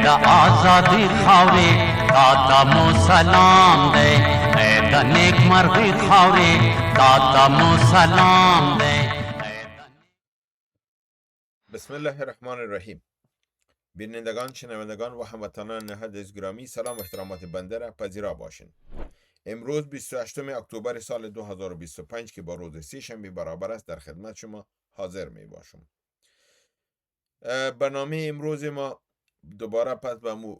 د آزادی خاورې تا ته مو سلام دی، د نیک مرغی خاورې تا ته مو سلام دی. بسم الله الرحمن الرحیم. بینندگان، شنوندگان و هموطنان نهاد گرامی، سلام و احترامات بنده را پذیرا باشین. امروز 28 اکتبر سال 2025 که با روز سه شنبه برابر است، در خدمت شما حاضر می باشم. برنامه امروز ما دوباره پس به مو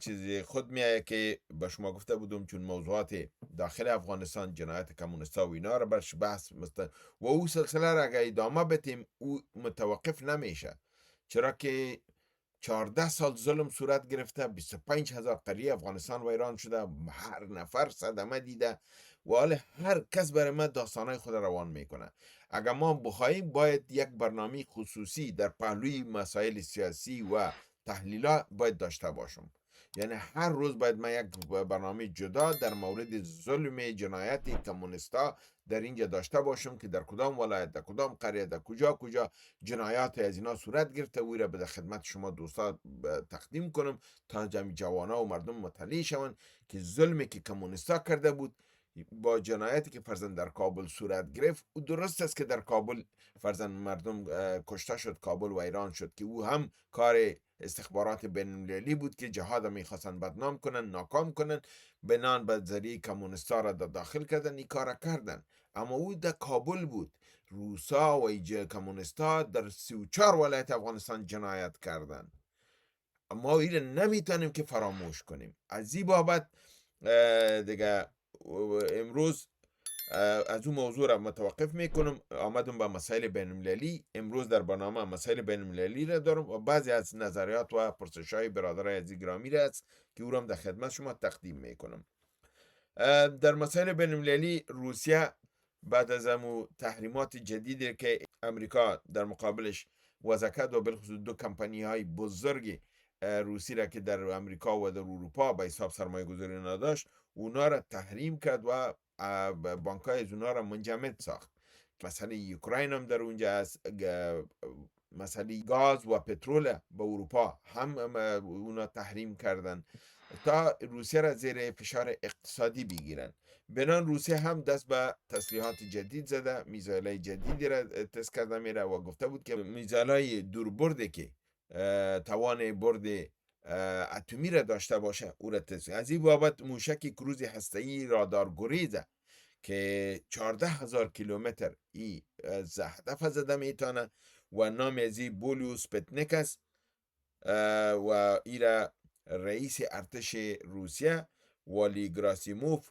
چیزی خود میایه که به شما گفته بودم، چون موضوعات داخل افغانستان، جنایت کمونیستا و اینا را برش بحث و او سلسله را اگه ادامه بتیم او متوقف نمیشه، چرا که 14 سال ظلم صورت گرفته، 25,000 قریه افغانستان ویران شده، هر نفر صدمه دیده و حال هر کس برای ما داستانهای خود روان میکنه. اگر ما بخواهیم باید یک برنامه خصوصی در پهلوی مسائل سیاسی و تحلیلا باید داشته باشم. یعنی هر روز باید من یک برنامه جدا در مورد ظلم جنایت کمونیستا در اینجا داشته باشم که در کدام ولایت، در کدام قریه، در کجا جنایات از اینا صورت گرفته و را به خدمت شما دوستا تقدیم کنم تا جمعی جوانا و مردم مطلع شوند که ظلمی که کمونیستا کرده بود با جنایتی که فرزند در کابل صورت گرفت. و درست است که در کابل فرزند مردم کشته شد، کابل ویران شد، که او هم کار استخبارات بین المللی بود که جهاد میخواستن بدنام کنن، ناکام کنن، بنان به ذریعه کمونیستا را داخل کردن، این کار کردن. اما او در کابل بود. روسا و کمونیستا در 34 ولایت افغانستان جنایت کردن. ما این نمیتونیم که فراموش کنیم. از این بابت دیگه امروز از اون موضوع را متوقف میکنم، آمدم به مسائل بین المللی. امروز در برنامه مسائل بین المللی را دارم و بعضی از نظریات و پرسش‌های برادرای عزیز گرامی را است که او را در خدمت شما تقدیم میکنم. در مسائل بین المللی، روسیه بعد از امو تحریمات جدیدی که امریکا در مقابلش وضع کرد و بالخصوص دو کمپانی های بزرگ روسی را که در امریکا و در اروپا به حساب سرمایه گذاری نداشت، اونا را تحریم کرد و بانک های از اونا را منجمد ساخت. مثلا اوکراین هم در اونجا است، مثلا گاز و پترول به اروپا هم اونا تحریم کردن تا روسیه را زیر فشار اقتصادی بگیرن. بنان روسیه هم دست به تسلیحات جدید زده، میزایلای جدیدی را تست کرده میره و گفته بود که میزایلای دوربرده که توان برد اتمی را داشته باشه او را تست. از این بابت موشک کروز هسته‌ای رادار گریزه که 14,000 کیلومتر ای از هدف زده میتونه و نام ازی بولیوس پتنیک است و ایرا رئیس ارتش روسیه والی گراسیموف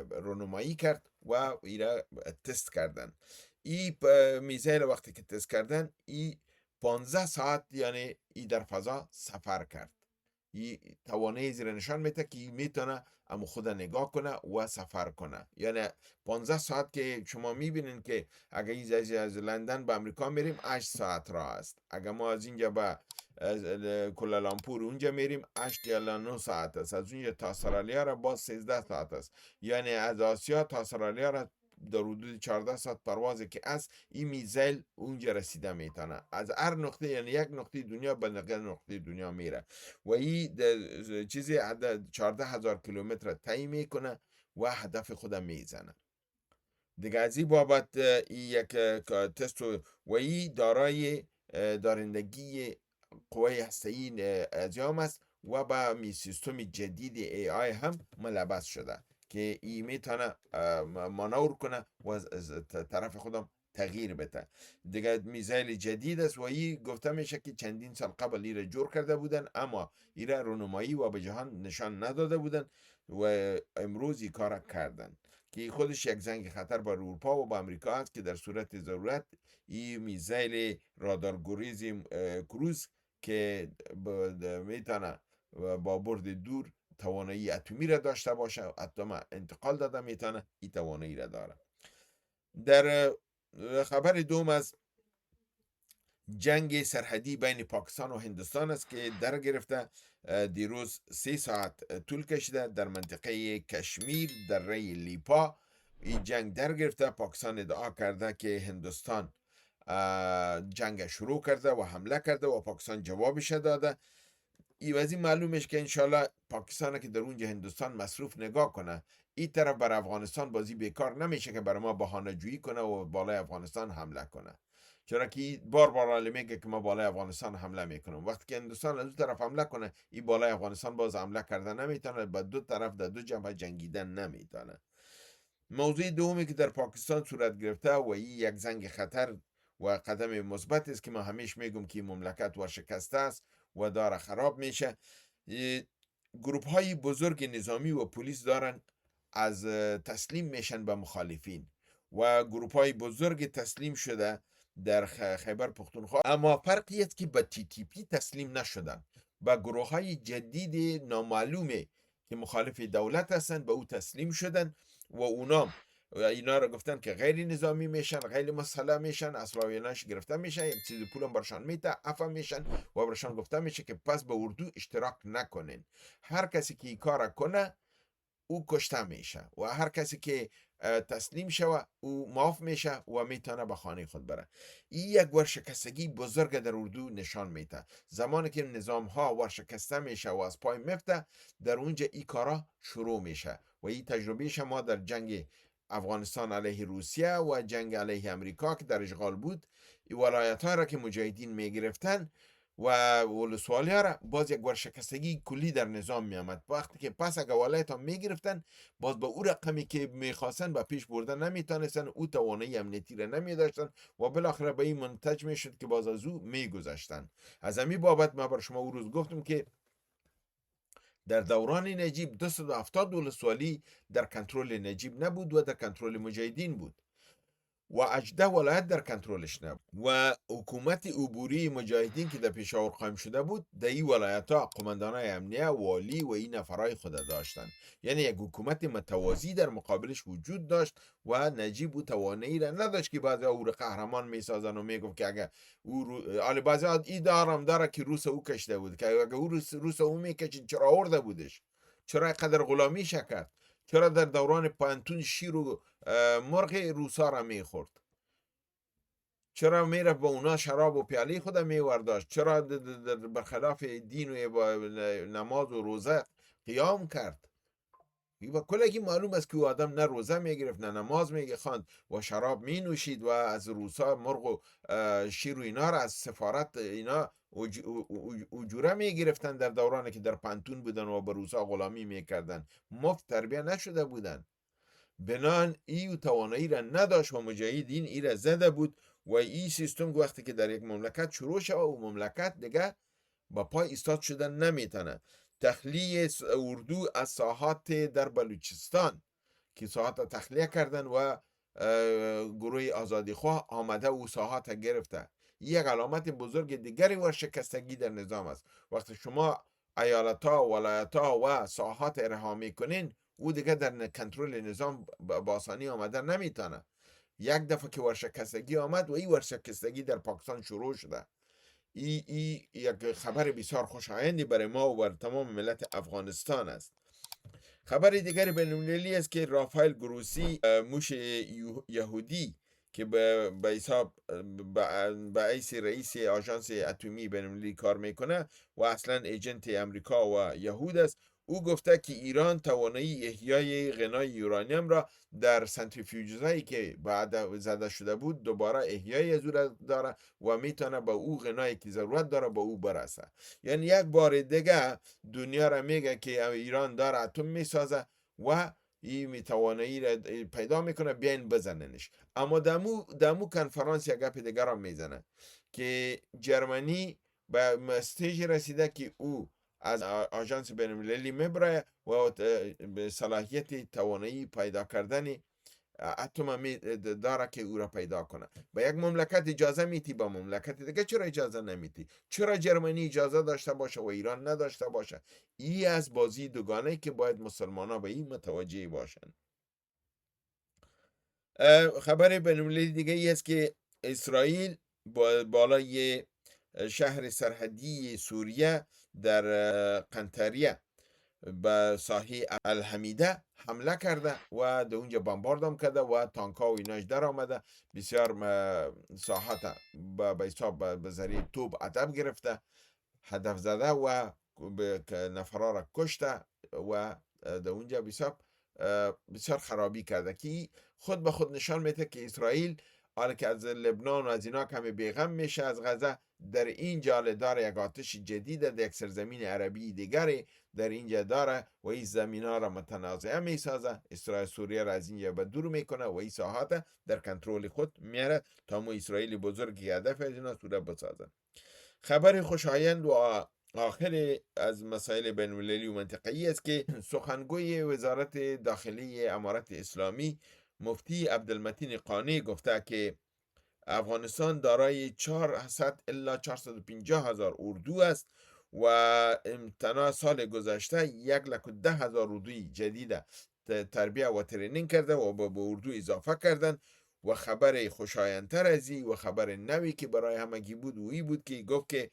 رونمایی کرد و ایرا تست کردن. ای میزایل وقتی که تست کردن، ای 15 ساعت یعنی ای در فضا سفر کرد. ای توانه زیر نشان میده که میتونه اما خود نگاه کنه و سفر کنه. یعنی 15 ساعت که شما میبینین که اگر این از لندن به امریکا میریم 8 ساعت راه است، اگر ما از اینجا به کولالامپور اونجا میریم 8 یا 9 ساعت است، از اونجا تا استرالیا را باز 13 ساعت است. یعنی از آسیا تا استرالیا را در حدود 14 ساعت پروازی که است، این میزایل اونجا رسیده میتونه. از هر نقطه، یعنی یک نقطه دنیا به نقطه دنیا میره و این چیزی 14,000 کیلومتر طی میکنه و هدف خود میزنه. دیگه از این بابت یک تست و این دارای دارندگی قوه هسته‌ای ازیام است و با سیستم جدید ای آی هم ملبس شده که ای میتونه مانور کنه و از طرف خودم تغییر بده. دیگه میزایل جدید است و ای گفته میشه که چندین سال قبل ایره جور کرده بودن، اما ایره رونمایی و به جهان نشان نداده بودن و امروز ای کار کردن که خودش یک زنگ خطر بر اروپا و با امریکا است که در صورت ضرورت ای میزایل رادار گریز کروز که میتونه با برد دور توانایی اتمی را داشته باشه، اتم انتقال داده میتونه، این توانایی را داره. در خبر دوم از جنگ سرحدی بین پاکستان و هندوستان است که در گرفته. دیروز 3 ساعت طول کشیده در منطقه کشمیر در ری لیپا این جنگ در گرفته. پاکستان ادعا کرده که هندوستان جنگ شروع کرده و حمله کرده و پاکستان جوابش داده. ایوازی معلومش که انشالله پاکستان که در اونجا هندوستان مصروف نگاه کنه، این طرف بر افغانستان بازی بیکار نمیشه که برای ما بهانه جویی کنه و بالای افغانستان حمله کنه. چرا که بار میگه که ما بالای افغانستان حمله میکنم. وقتی که هندوستان از دو طرف حمله کنه، این بالای افغانستان باز حمله کرده نمیتونه، با دو طرف در دو جبهه جنگیدن نمیتونه. موضوع دومی که در پاکستان صورت گرفته و این یک زنگ خطر و قدم مثبت است که ما همیشه میگم که مملکت ورشکسته است و داره خراب میشه. گروپ های بزرگ نظامی و پلیس دارن از تسلیم میشن به مخالفین و گروپ های بزرگ تسلیم شده در خیبر پختونخوا، اما فرقی است که به TTP تسلیم نشدن، به گروه های جدید نامعلومه که مخالف دولت هستن به او تسلیم شدن و اینا رو گفتن که غیر نظامی میشن، غیر مسلح میشن، اسلحه‌اش گرفته میشن، یک چیز پولم برشان میده، عفو میشن و برشان گفته میشه که پس به اردو اشتراک نکنین. هر کسی که این کار کنه او کشته میشه و هر کسی که تسلیم شوه او معاف میشه و میتونه به خانه خود بره. این یک ورشکستگی بزرگ در اردو نشان میده. زمانی که نظام ها ورشکسته میشه و از پای میفته، در اونجا این کارا شروع میشه و این تجربه ما در جنگ افغانستان علیه روسیه و جنگ علیه امریکا که در اشغال بود، این ولایت ها را که مجاهدین میگرفتن و ولسوالی ها را، باز یک ورشکستگی کلی در نظام می آمد. وقتی که پس اگه ولایت ها می گرفتن، باز به او رقمی که میخواستن به پیش بردن نمیتونستن، او توانایی امنیتی را نمی داشتن و بالاخره به این منتج می شد که باز از او می گذشتن. از همین بابت ما بر شما او روز گفتم که در دوران نجیب 270 ولسوالی در کنترل نجیب نبود و در کنترل مجاهدین بود و 18 ولایت در کنترلش نبود و حکومت عبوری مجاهدین که در پشاور قائم شده بود، در این ولایت ها قماندانای امنیه، والی و این نفرای خود داشتن. یعنی یک حکومت متوازی در مقابلش وجود داشت و نجیب او توانایی را نداشت که بعضی او را قهرمان میسازن و میگفت که اگه او بعضی ای دارم داره که روس او کشته بود، که اگه او روس او میکشید چرا آورده بودش، چرا قدر غلامی شکرد، چرا در دوران پانتون شیر و مرغ روسا را میخورد، چرا میرفت با اونا شراب و پیاله خود میورداشت، چرا برخلاف دین و نماز و روزه قیام کرد. و کلگی معلوم است که او آدم نه روزه میگرفت نه نماز میخواند و شراب می نوشید و از روسا مرغ و شیر و اینا را از سفارت اینا اجوره میگرفتن در دورانی که در پانتون بودن و به روسا غلامی میکردن، مفت تربیه نشده بودن. بنان ایو توانایی را نداشت و مجاهدین ای را زده بود و این سیستم وقتی که در یک مملکت شروع شد و مملکت دیگه با پای ایستاد شدن نمیتونه. تخلیه اردو از ساحات در بلوچستان که ساحات تخلیه کردن و گروه آزادیخواه آمده و ساحات گرفته، یک علامت بزرگ دیگری ورشکستگی در نظام است. وقتی شما ایالت ها، ولایت ها و ساحات رها میکنین، او دیگه در کنترل نظام با آسانی آمدن نمیتونه. یک دفعه که ورشکستگی آمد و این ورشکستگی در پاکستان شروع شده. این یک خبر بسیار خوشایندی برای ما و بر تمام ملت افغانستان است. خبر دیگری بین‌المللی است که رافائل گروسی، موش یهودی که به حساب به ایس رئیس آژانس اتمی بین‌المللی کار میکنه و اصلا ایجنت امریکا و یهود است، او گفته که ایران توانایی احیای غنای یورانیم را در سنتریفیوژهایی که بعد زده شده بود دوباره احیای از او داره و میتونه به او غنایی که ضرورت داره به او برسه. یعنی یک بار دیگه دنیا را میگه که ایران داره اتم میسازه و این توانایی را پیدا میکنه، بیاین بزننش. اما دمو کنفرانس یک گپ دیگر را میزنه که جرمنی به استیج رسیده که او از آژانس بین‌المللی میبره و به صلاحیت توانایی پیدا کردن اتم داره که او را پیدا کنه. به یک مملکت اجازه میتی، با مملکت دیگه چرا اجازه نمیتی؟ چرا جرمنی اجازه داشته باشه و ایران نداشته باشه؟ این از بازی دوگانه که باید مسلمان ها به این متوجه باشن. خبر بین‌المللی دیگه ای است که اسرائیل بالای شهر سرحدی سوریه در قنطریه به ساحه الحمیده حمله کرده و در اونجا بمباردم کرده و تانکا و ایناش در آمده، بسیار ساحت به حساب به ذریعه توپ هدف گرفته، هدف زده و نفرا را کشته و در اونجا بسیار خرابی کرده که خود به خود نشان میده که اسرائیل حالا که از لبنان و از اینا کمی بیغم میشه از غزه، در اینجا داره یک آتش جدید در یک سرزمین عربی دیگری در اینجا داره و این زمین ها را متنازعه میسازه. اسرائیل سوریه را از اینجا به دور میکنه و این ساحات در کنترل خود میاره تا مو اسرائیل بزرگی هدف از اینا صورت بسازه. خبر خوشایند و آخر از مسائل بین المللی و منطقه‌ای است که سخنگوی وزارت داخلی امارت اسلامی مفتی عبدالمتین قانی گفته که افغانستان دارای 400 الی 450 هزار اردو است و امتناع سال گذشته 110,000 اردوی جدید تربیه و ترینینگ کرده و به اردو اضافه کردن. و خبر خوشایندتر از این و خبر نوی که برای همگی بود و این بود که گفت که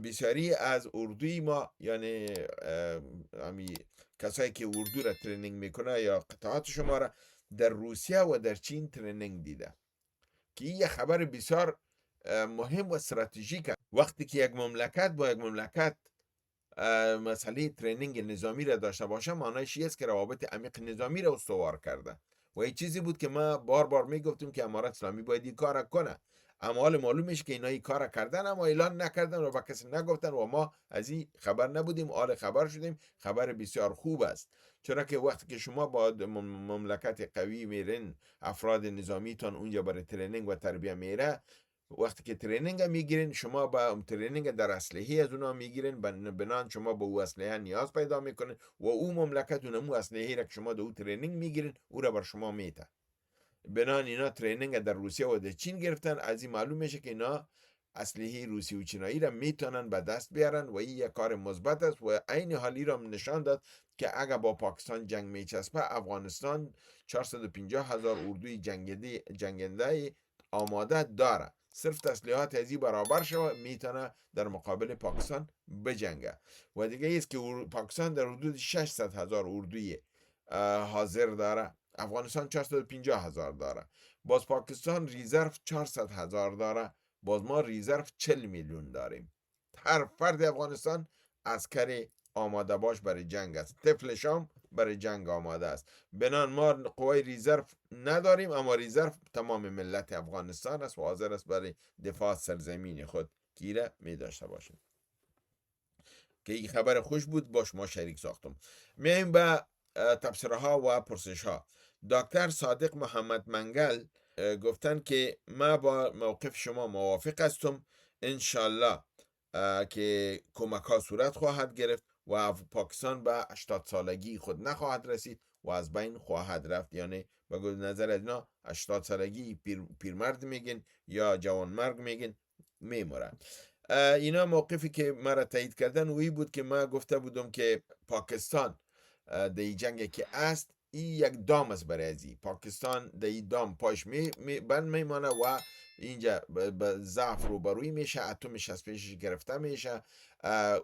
بسیاری از اردوی ما، یعنی کسایی که اردو را ترینینگ میکنه یا قطعات شما را در روسیه و در چین ترینینگ دیده، که این خبر بسیار مهم و استراتژیک است. وقتی که یک مملکت با یک مملکت مسئله ترینینگ نظامی را داشته باشه، معنیش است که روابط عمیق نظامی را استوار کرده و این چیزی بود که ما بار بار میگفتیم که امارت اسلامی باید این کار کنه. اما حال معلوم میشه که اینا این کار کردن اما اعلان نکردن و با کسی نگفتن و ما از این خبر نبودیم. حال خبر شدیم. خبر بسیار خوب است، چرا که وقتی که شما با مملکت قوی میرین، افراد نظامیتون اونجا برای ترینینگ و تربیه میره، وقتی که ترینینگ میگیرین شما با ترینینگ در اسلحه از اونا میگیرین، بنان شما به او اسلحه نیاز پیدا میکنین و او مملکت اونمو اسلحه را که شما در او ترینینگ میگیرین او را بر شما میته. بنان اینا ترینینگ در روسیه و در چین گرفتن. از این معلوم میشه که اینا اسلحه روسی و چینایی را میتونن به دست بیارن و این یک کار مثبت است و عین حالی را نشان داد که اگر با پاکستان جنگ میچسبه، افغانستان 450 هزار اردوی جنگنده آماده داره. صرف تسلیحات ازی برابر شود میتونه در مقابل پاکستان بجنگه. و دیگه ایست که پاکستان در حدود 600 هزار اردوی حاضر داره، افغانستان 450 هزار داره. باز پاکستان ریزرو 400 هزار داره، باز ما ریزرو 40 میلیون داریم. هر فرد افغانستان عسکر آماده باش برای جنگ است. طفل شام برای جنگ آماده است. بنان ما قوای ریزرو نداریم، اما ریزرو تمام ملت افغانستان است و حاضر است برای دفاع سرزمین خود گیره می داشته باشیم. که این خبر خوش بود، باش ما شریک ساختم. میایم به تبصره ها و پرسش ها. دکتر صادق محمد منگل گفتن که ما با موقف شما موافق هستم. انشالله که کمک ها صورت خواهد گرفت و پاکستان به 80 سالگی خود نخواهد رسید و از بین خواهد رفت. یعنی به نظر از اینا 80 سالگی پیرمرد میگن یا جوانمرگ میگن، میمورن. اینا موقفی که مرا تایید کردن وی بود که ما گفته بودم که پاکستان در این جنگ که است این یک دام است برای ازی. پاکستان در این دام پاش بند میمانه و اینجا به ضعف روبروی میشه، اتمش از پیشش گرفته میشه،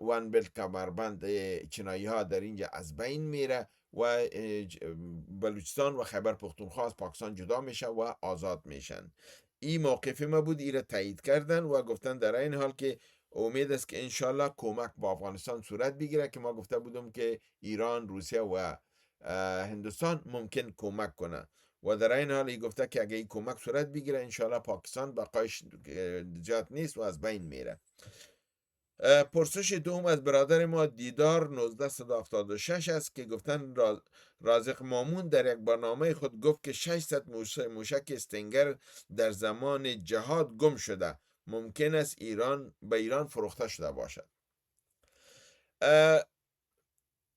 وان بیلت کمربند چینایی ها در اینجا از بین میره و بلوچستان و خیبر پختونخوا از پاکستان جدا میشه و آزاد میشن. این موقف ما بود، این را تایید کردن و گفتن در این حال که امید است که انشالله کمک با افغانستان صورت بگیره، که ما گفته بودم که ایران، روسیه و هندوستان ممکن کمک کنه و در این حال گفته که اگه این کمک صورت بگیره انشالله پاکستان بقایش زیاد نیست و از بین میره. پرسش دوم از برادر ما دیدار 1976 است که گفتن رازق مامون در یک برنامه خود گفت که 600 موشک استینگر در زمان جهاد گم شده، ممکن است به ایران فروخته شده باشد.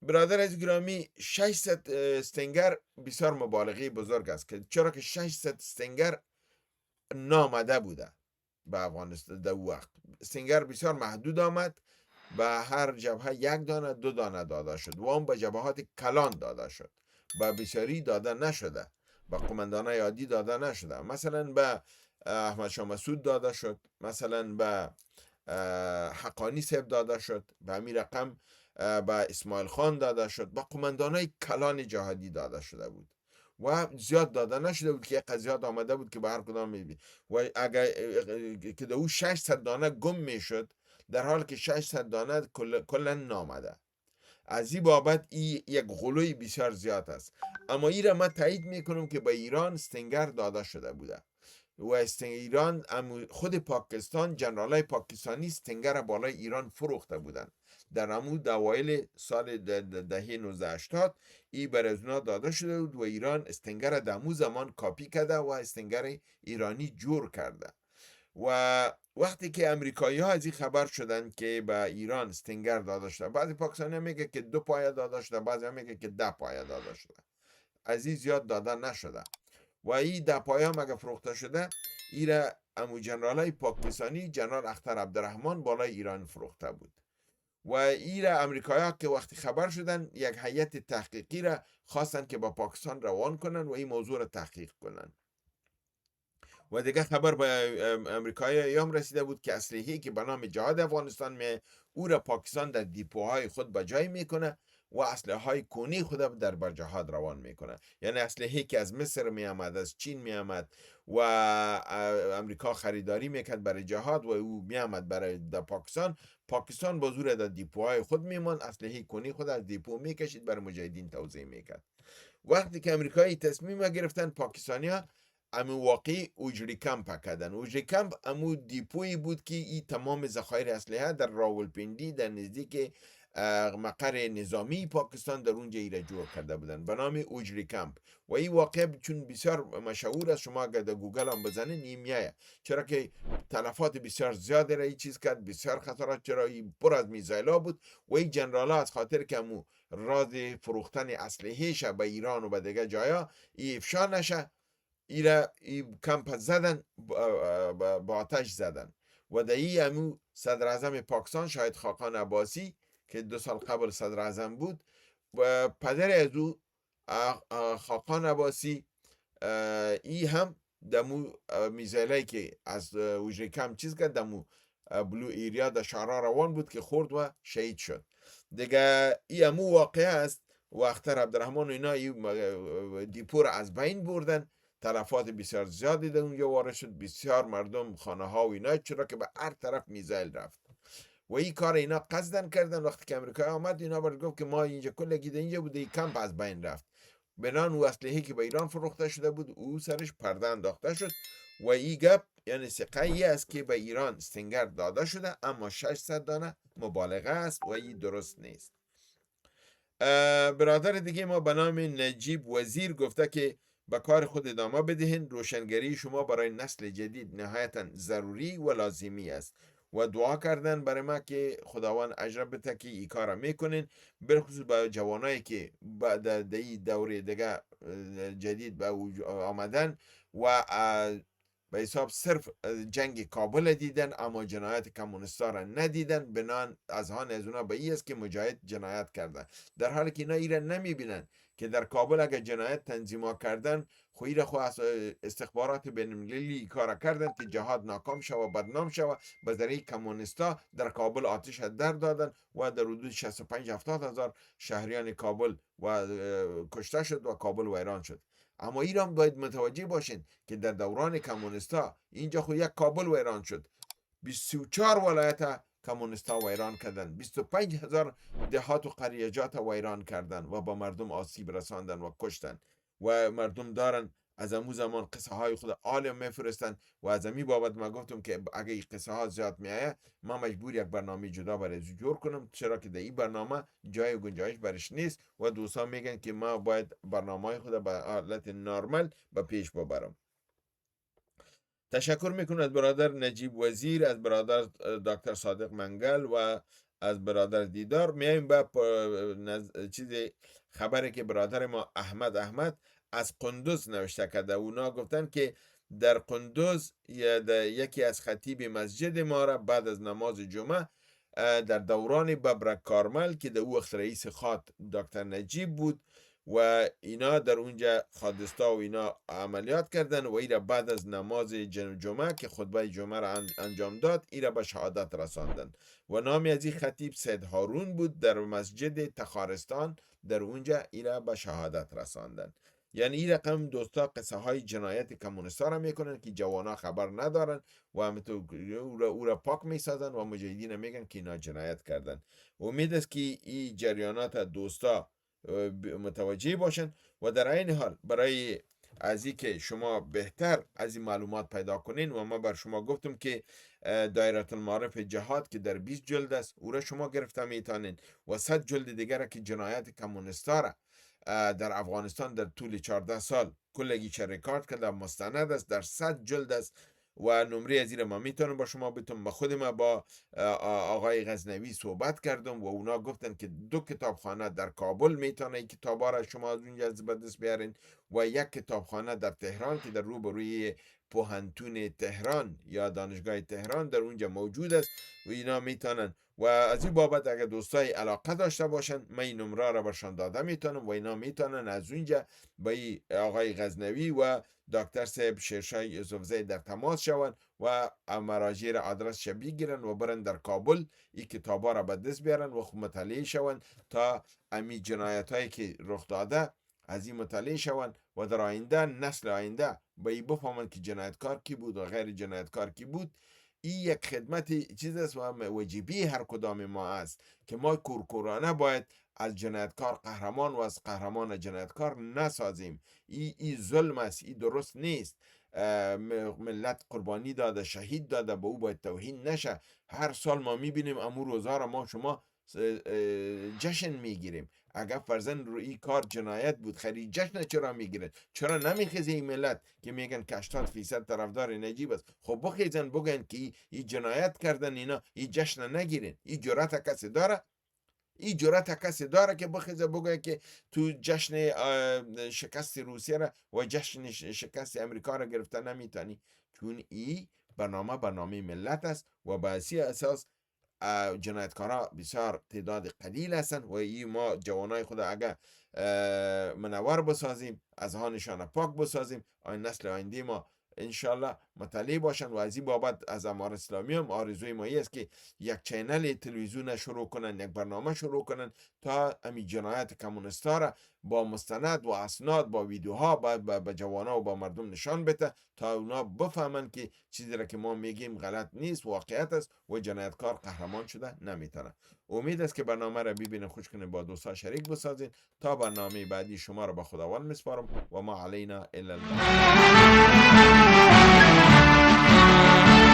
برادر از گرامی، 600 استینگر بسیار مبالغه بزرگ است، که چرا که 600 استینگر نامده بوده به افغانستان در وقت. استینگر بسیار محدود آمد، به هر جبهه 1 دانه 2 دانه داده شد و اون به جبهات کلان داده شد، به بسیاری داده نشده، به قماندانای عادی داده نشده. مثلا به احمد شاه مسعود داده شد، مثلا به حقانی صاحب داده شد، به امیر رقم، به اسماعیل خان داده شد، به قماندانای کلان جهادی داده شده بود و زیاد داده نشده بود که قضیات آمده بود که به هر کدام میبید. و اگر که دو 600 دانه گم میشد، در حال که 600 دانه کلا نامده. از این بابت این یک غلوی بسیار زیاد است. اما این را من تایید میکنم که به ایران استنگر داده شده بوده و ایران خود پاکستان، جنرالای پاکستانی استنگر بالای ایران فروخته بودن در امو اوایل سال دهه 1980. این بر از اونا داده شده بود و ایران استنگر در امو زمان کاپی کرده و استنگر ایرانی جور کرده. و وقتی که امریکایی ها از این خبر شدن که به ایران استنگر داده شده، بعضی پاکستانی میگه که 2 پایه داده شده، بعضی هم میگه که 10 پایه داده شده، از این زیاد داده نشده. و این 10 پایه هم اگه فروخته شده، ایره امو جنرالای پاکستانی جنرال اختر عبدالرحمن بالای ایران فروخته بود. و ایره امریکایی ها که وقتی خبر شدن، یک هیئت تحقیقی را خواستن که با پاکستان روان کنن و این موضوع را تحقیق کنن. و دیگه خبر به امریکایی ایام رسیده بود که اسلحه‌ای که به نام جهاد افغانستان می او را پاکستان در دیپوهای خود به جای میکنه و اسلحه های کونی خود در بر جهاد روان میکنه. یعنی اسلحه‌ای که از مصر می آمد، از چین می آمد و امریکا خریداری میکرد برای جهاد و او می آمد برای در پاکستان با زور در دیپوهای خود میماند، اسلحه کونی خود از دیپو میکشید برای مجاهدین توزیع میکرد. وقتی که امریکایی تصمیم گرفتن، پاکستانیا امو واقعی اوجری کمپ کردن. اوجری کمپ امو دیپوی بود که این تمام ذخایر اسلحه در راولپنڈی در نزدیک مقر نظامی پاکستان در اونجا ایره جور کرده بودن به نام اوجری کمپ. و این واقع چون بسیار مشهور است، شما اگر در گوگل هم بزنین این میایه، چرا که تلفات بسیار زیاده را این چیز کرد، بسیار خطرات، چرا این پر از میزایلا بود. و این جنرال ها از خاطر که امو راز فروختن اسلحه‌اش به ایران و به دیگه جایا این افشا نشه، ایره کمپ زدن، با آتش زدن. و در این امو صدر اعظم پاکستان شاهد خاقان عباسی که 2 سال قبل صدر اعظم بود و پدر از او خاقان عباسی، ای هم دمو میزایلایی که از اوجری کمپ چیز کرد دمو بلو ایریا در شهرها روان بود که خورد و شهید شد دیگه. ای امو واقعه است و اختر عبدالرحمن و اینا دیپور از بین بردن. تلفات بسیار زیادی در اونجا وارد شد، بسیار مردم خانه ها و اینا، چرا که به هر طرف میزایل رفت. و این کار اینا قصدن کردن. وقتی که امریکا آمد، اینا باید گفت که ما اینجا کل گیده اینجا بوده، این کمپ از بین رفت. بنان او اسلحه‌ای که به ایران فروخته شده بود او سرش پرده انداخته شد. و این گپ یعنی سقایی است که به ایران استنگر داده شده، اما 600 دانه مبالغه است و این درست نیست. برادر دیگه ما به نام نجیب وزیر گفته که به کار خود ادامه بدهین، روشنگری شما برای نسل جدید نهایتا ضروری و لازمی است. و دعا کردن برای ما که خداوند اجر بده که این کار میکنین، برخصوص با جوانایی که بعد این دوره دیگه جدید به آمدن و به حساب صرف جنگ کابل دیدن اما جنایت کمونستا را ندیدن. بنان از اونا به این است که مجاهد جنایت کردن، در حالی که اینا ایره نمیبینن که در کابل اگر جنایت تنظیما کردن، خویی را استخبارات بین‌المللی کار کردن که جهاد ناکام شود و بدنام شود. به ذریعه کمونستا در کابل آتش در دادن و در حدود 65-70 هزار شهریان کابل و کشته شد و کابل ویران شد. اما ایران باید متوجه باشین که در دوران کمونستا اینجا خود یک کابل ویران شد، 24 ولایت کمونستا ویران کردن، 25,000 دهات و قریجات ویران کردن و با مردم آسیب رساندن و کشتن. و مردم دارن از امو زمان قصه های خود عالم میفرستن و از امی بابت ما گفتم که اگه این قصه ها زیاد میایه ما مجبور یک برنامه جدا برای جور کنم، چرا که در این برنامه جای گنجایش برش نیست و دوستان میگن که ما باید برنامه خود به حالت نرمال به پیش ببرم. تشکر میکنم از برادر نجیب وزیر، از برادر دکتر صادق منگل و از برادر دیدار. میایم به چیز خبری که برادر ما احمد از قندوز نوشته کرده. اونا گفتن که در قندوز یکی از خطیب مسجد ما را بعد از نماز جمعه در دوران ببرک کارمل که در او وقت رئیس خات دکتر نجیب بود و اینا در اونجا خادستا و اینا عملیات کردن و اینا بعد از نماز جمعه که خطبه جمعه را انجام داد اینا به شهادت رساندن. و نامی از این خطیب سید هارون بود، در مسجد تخارستان در اونجا اینا به شهادت رساندن. یعنی این رقم دوستا قصه های جنایت کمونیستا را میکنن که جوانا خبر ندارن و همینطور او را پاک میسازن و مجاهدین میگن که اینا جنایت کردن. امید است که این جریانات دوستا متوجه باشن و در این حال برای از این که شما بهتر از این معلومات پیدا کنین و ما بر شما گفتم که دایره المعارف جهاد که در 20 جلد است او را شما گرفته میتونین و 100 جلد دیگر که جنایت کمونیستا را در افغانستان در طول 14 سال کلگی چه ریکارد کرده مستند است، در 100 جلد است و نمره از این ما میتونم با شما بتونم. خود ما با آقای غزنوی صحبت کردم و اونا گفتن که 2 کتابخانه در کابل میتونه این کتابا را شما از اونجا به دست بیارین و 1 کتابخانه در تهران که در روبروی پوهنتون تهران یا دانشگاه تهران در اونجا موجود است و اینا میتونن. و از این بابت اگر دوستای علاقه داشته باشن من این نمره را برشان داده میتونم و اینا میتونن از اونجا با آقای غزنوی و دکتر صاحب شیرشاه یوسفزی در تماس شوند و مراجع را آدرس بگیرن و برن در کابل این کتابا را به دست بیارن و خود مطالعه شوند تا امی جنایت هایی که رخ داده از این مطالعه شوند و در آینده نسل آینده به این بفهمند که جنایتکار کی بود و غیر جنایتکار کی بود. این یک خدمت چیز است و واجبی هر کدام ما است که ما کورکورانه باید از جنایتکار قهرمان و از قهرمان جنایتکار نسازیم. این ظلم است، این درست نیست. ملت قربانی داده، شهید داده، به او باید توهین نشه. هر سال ما میبینیم امور روزا را ما شما جشن میگیریم. اگر فرزن روی کار جنایت بود خیلی جشن چرا میگیرن؟ چرا نمیخیزه این ملت که میگن که 80% طرفدار نجیب است؟ خب بخیزن بگن که این جنایت کردن، اینا این جشن نگیرن. این جرأت کسی داره؟ این جرأت کسی داره که بخیزه بگه که تو جشن شکست روسیه را و جشن شکست امریکا را گرفته نمیتونی؟ چون این برنامه ملت است و به اساس جنایتکارا بسیار تعداد قلیل هستن و این ما جوانای خود اگر منور بسازیم، از هانشان پاک بسازیم، این نسل آینده ما انشالله مطلع باشن. و از این بابت از امار اسلامی هم آرزوی ما است که یک چینل تلویزیون شروع کنن، یک برنامه شروع کنن تا امی جنایت کمونیستا را با مستند و اسناد با ویدیوها به جوانا و با مردم نشان بده تا اونا بفهمن که چیزی را که ما میگیم غلط نیست، واقعیت است و جنایتکار قهرمان شده نمیتونه. امید است که برنامه را ببینید، خوش کنید، با دوستا شریک بسازید. تا برنامه بعدی شما را به خداوند میسپارم و ما علینا الا الله.